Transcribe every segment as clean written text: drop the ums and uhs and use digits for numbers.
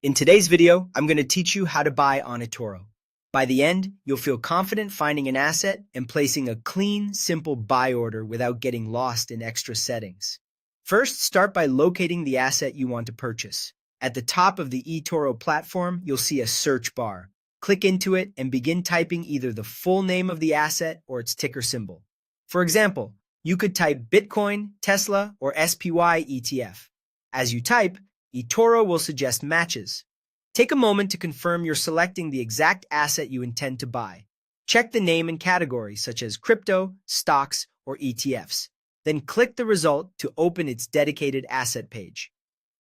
In today's video, I'm going to teach you how to buy on eToro. By the end, you'll feel confident finding an asset and placing a clean, simple buy order without getting lost in extra settings. First, start by locating the asset you want to purchase. At the top of the eToro platform, you'll see a search bar. Click into it and begin typing either the full name of the asset or its ticker symbol. For example, you could type Bitcoin, Tesla, or SPY ETF. As you type, eToro will suggest matches. Take a moment to confirm you're selecting the exact asset you intend to buy. Check the name and category, such as crypto, stocks, or ETFs. Then click the result to open its dedicated asset page.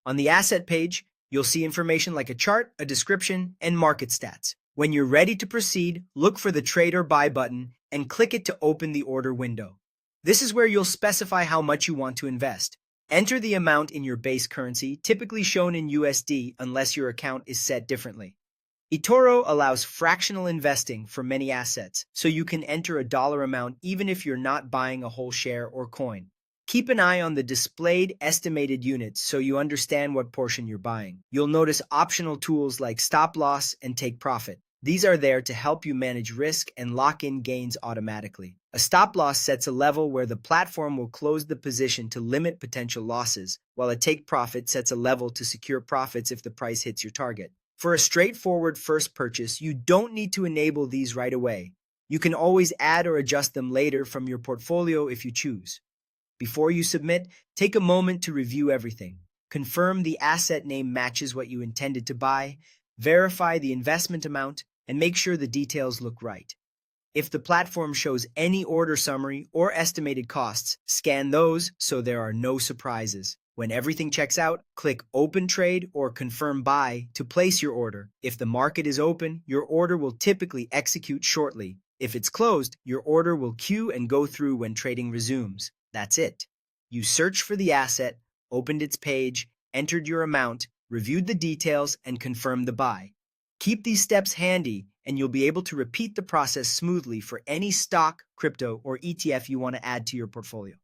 On the asset page, you'll see information like a chart, a description, and market stats. When you're ready to proceed, look for the Trade or Buy button and click it to open the order window. This is where you'll specify how much you want to invest. Enter the amount in your base currency, typically shown in USD unless your account is set differently. eToro allows fractional investing for many assets, so you can enter a dollar amount even if you're not buying a whole share or coin. Keep an eye on the displayed estimated units so you understand what portion you're buying. You'll notice optional tools like stop loss and take profit. These are there to help you manage risk and lock in gains automatically. A stop loss sets a level where the platform will close the position to limit potential losses, while a take profit sets a level to secure profits if the price hits your target. For a straightforward first purchase, you don't need to enable these right away. You can always add or adjust them later from your portfolio if you choose. Before you submit, take a moment to review everything. Confirm the asset name matches what you intended to buy, verify the investment amount, and make sure the details look right. If the platform shows any order summary or estimated costs, scan those so there are no surprises. When everything checks out, click Open Trade or Confirm Buy to place your order. If the market is open, your order will typically execute shortly. If it's closed, your order will queue and go through when trading resumes. That's it. You searched for the asset, opened its page, entered your amount, reviewed the details, and confirmed the buy. Keep these steps handy, and you'll be able to repeat the process smoothly for any stock, crypto, or ETF you want to add to your portfolio.